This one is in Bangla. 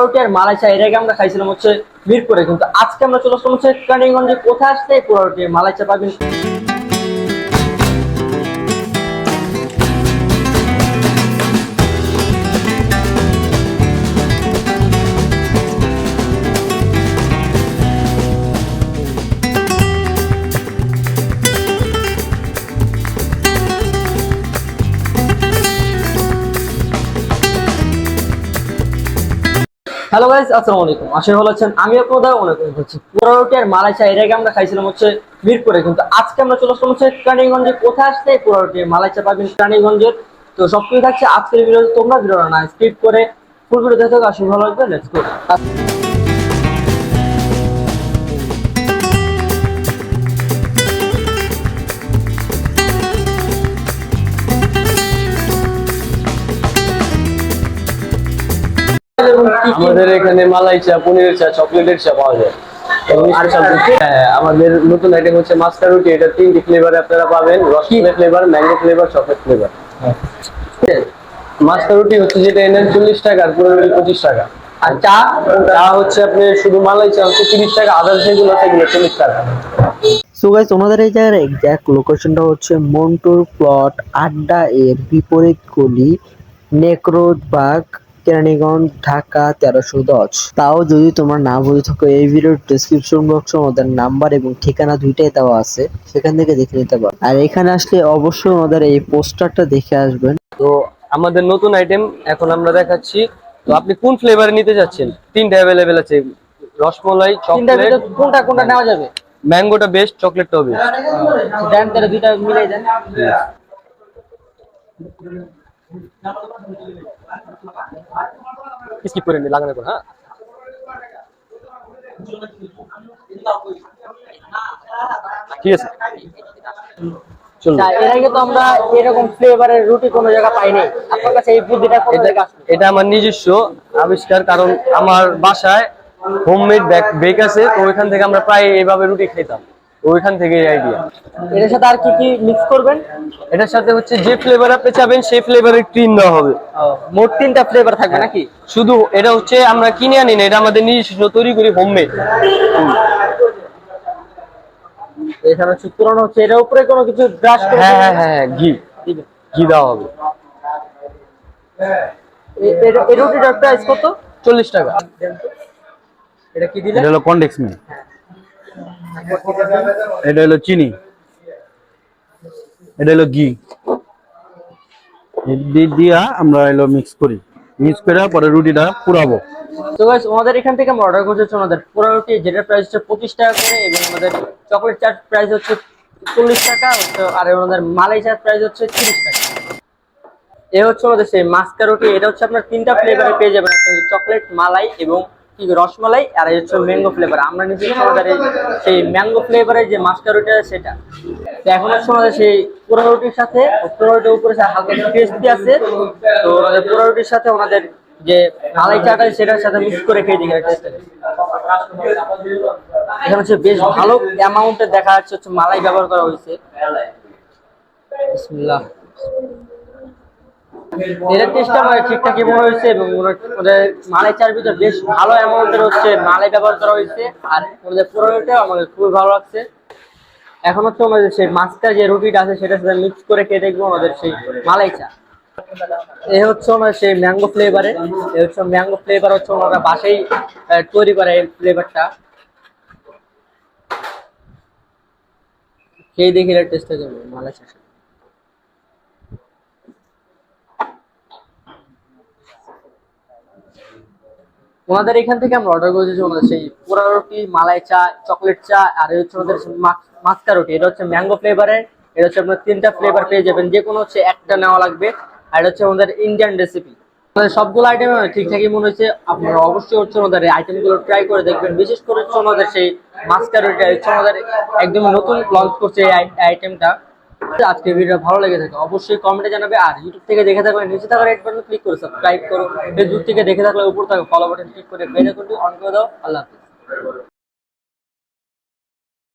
রুটি আর মালাই চা এর আগে আমরা খাইছিলাম হচ্ছে মিরপুরে, কিন্তু আজকে আমরা চলে আসলাম হচ্ছে কেরানীগঞ্জে। কোথায় আসতে পোড়া রুটি মালাই চা পাবেন। হ্যালো গাইস, আসসালামু আলাইকুম। আশা ভালো আছেন। আমি আপনাদের অনেক হচ্ছে পোড়া রুটি আর মালাই চা এর আগে আমরা খাইছিলাম হচ্ছে মিরপুরে, কিন্তু আজকে আমরা চলে আসলাম হচ্ছে কেরানীগঞ্জে। কোথায় আসতে পোড়া রুটি মালাই চা পাবেন কেরানীগঞ্জের। তো সবকিছু থাকছে আজকের ভিডিওতে, তোমরা ভিডিওটা না স্কিপ করে ফুল ভিডিও দেখো। আশা ভালো লাগবে। Let's go. আমাদের এখানে মালাই চা, পনিরের চা, চকলেটের চা পাওয়া যায়। হ্যাঁ, আমাদের নতুন আইটেম হচ্ছে মাস্কা রুটি। এটা 3টি ফ্লেভারে আপনারা পাবেন: rasmalai flavour, mango flavour, chocolate flavour. Musca রুটি হচ্ছে যেটা এনেন 40 টাকা, আর পুরো 25 টাকা। আর চা চা হচ্ছে আপনি শুধু মালাই চা হচ্ছে 30 টাকা, আদার যেগুলো সেগুলো 40 টাকা। সো গাইস, ওনাদের এই জায়গার এক্সাক্ট লোকেশনটা হচ্ছে মন্টুর প্লট আড্ডা এর বিপরীত গলি, নেকরোজ বাগ, কেরানীগঞ্জ, ঢাকা 1310। তাও যদি তোমরা না বুঝে থাকো, এই ভিডিওর ডেসক্রিপশন বক্সে ওদের নাম্বার এবং ঠিকানা দুইটাই দেওয়া আছে, সেখান থেকে দেখে নিতে পারো। আর এখানে আসলে অবশ্যই ওদের এই পোস্টারটা দেখে আসবেন। তো আমাদের নতুন আইটেম এখন আমরা দেখাচ্ছি। তো আপনি কোন ফ্লেভারে নিতে যাচ্ছেন? 3টা অ্যাভেলেবেল আছে: রসমালাই, তিনটার চকলেট। ভিতর কোনটা কোনটা নেওয়া যাবে? ম্যাঙ্গোটা বেস্ট, চকলেটটাও বেস্ট। দেন তাহলে দুইটা মিলাই দেন। স্কিপ করে নি, লাগানোর পর। হ্যাঁ, ঠিক আছে, চলুন। এর আগে তো আমরা এরকম ফ্লেভারের রুটি কোনো জায়গা পাই নাই। আপনার কাছে এই বুদ্ধিটা কোথা থেকে আসলো? এটা আমার নিজস্ব আবিষ্কার, কারণ আমার বাসায় হোমমেড বেক আছে। তো ওইখান থেকে আমরা প্রায় এইভাবে রুটি খেতাম। তো ওইখান থেকে এই আইডিয়া। এর সাথে আর কি কি মিক্স করবেন? এটার সাথে হচ্ছে যে ফ্লেভার আপনি চাবেন সেই ফ্লেভারের ক্রিম দেওয়া হবে। মোট 3টা ফ্লেভার থাকবে নাকি? শুধু এটা হচ্ছে আমরা কিনে আনি না, এটা আমাদের নিজস্ব তৈরি করি, হোমমেড। এখানে হচ্ছে পুরনো হচ্ছে এর উপরে কোনো কিছু ব্রাশ করে হ্যাঁ হ্যাঁ হ্যাঁ, ঘি দিবেন। ঘি দেওয়া হবে। এই রুটিটার প্রাইস কত? 40 টাকা। এটা কি দিলেন? এটা হলো কনডেক্স মিল্ক, এটা হলো চিনি, এটা হলো ঘি। দিয়া আমরা এলো মিক্স করে পরে রুটিটা পুরাবো। তো গাইস, আমাদের এখান থেকে আমরা অর্ডার করছি আমাদের পুরো রুটি, যেটার প্রাইস হচ্ছে 25 টাকা করে, এবং আমাদের চকলেট চাট প্রাইস হচ্ছে 40 টাকা, আর আমাদের মালাই চাট প্রাইস হচ্ছে 30 টাকা। এ হচ্ছে আমাদের সেই মাস্কা রুটি। এটা হচ্ছে আপনার 3টা ফ্লেভারে পেয়ে যাবেন: একটা হচ্ছে চকলেট, মালাই এবং কি রসমালাই, আর এই হচ্ছে ম্যাঙ্গো ফ্লেভার। আমরা নিচ্ছি আমাদের সেই ম্যাঙ্গো ফ্লেভারের যে মাস্কা রুটিটা সেটা। তো এখন হচ্ছে আমাদের সেই পোড়া রুটির সাথে, পোড়া রুটির উপরে হালকা ক্রিস্পি আছে, তো আমাদের পোড়া রুটির সাথে ওনাদের যে মালাই চাটা সেটার সাথে মিক্স করে খেয়ে দেখি টেস্ট। এখানে হচ্ছে বেশ ভালো অ্যামাউন্টে দেখা যাচ্ছে হচ্ছে মালাই ব্যবহার করা হয়েছে। বিসমিল্লাহ। এর টেস্টটা আমার ঠিকঠাকই মনে হয়েছে, এবং ওদের মালাই চার ভিতরে বেশ ভালো অ্যামাউন্টের হচ্ছে মালাই ব্যবহার করা হয়েছে, আর ওদের পুরোটাও আমাদের খুবই ভালো লাগছে। এখন হচ্ছে আমাদের সেই মাস্কা যে রুটিটা আছে সেটার সাথে মিক্স করে খেয়ে দেখবো আমাদের সেই মালাই চা। এ হচ্ছে ওনার সেই ম্যাঙ্গো ফ্লেভারে। এ হচ্ছে ম্যাঙ্গো ফ্লেভার, হচ্ছে ওনারা বাসায় তৈরি করে এই ফ্লেভারটা। খেয়ে দেখি এর টেস্টটা কেমন মালাই চা। ওনাদের এখান থেকে আমরা অর্ডার করেছি ওনাদের সেই পোড়া রুটি, মালাই চা, চকলেট চা, আর এই হচ্ছে ওনাদের মাস্কা রুটি। এটা হচ্ছে ম্যাঙ্গো ফ্লেভারের। এটা হচ্ছে আপনার 3টা ফ্লেভার পেয়ে যাবেন, যে কোনো হচ্ছে একটা নেওয়া লাগবে। আর এটা হচ্ছে আমাদের ইন্ডিয়ান রেসিপি। সবগুলো আইটেম ঠিকঠাকই মনে হচ্ছে। আপনারা অবশ্যই হচ্ছে ওনাদের আইটেমগুলো ট্রাই করে দেখবেন। বিশেষ করে হচ্ছে ওনাদের সেই মাস্কা রুটি হচ্ছে ওনাদের একদম নতুন লঞ্চ করছে এই আইটেমটা। আজকে ভিডিও ভালো লেগে থাকে অবশ্যই কমেন্টে জানাবে। আর ইউটিউব থেকে দেখে থাকলে নিচে থাকা রেড বাটন ক্লিক করে সাবস্ক্রাইব করো। ফেসবুক থেকে দেখে থাকলে উপর থাকা ফলো বাটন ক্লিক করে বেল আইকনটি অন করে দাও। আল্লাহ হাফেজ।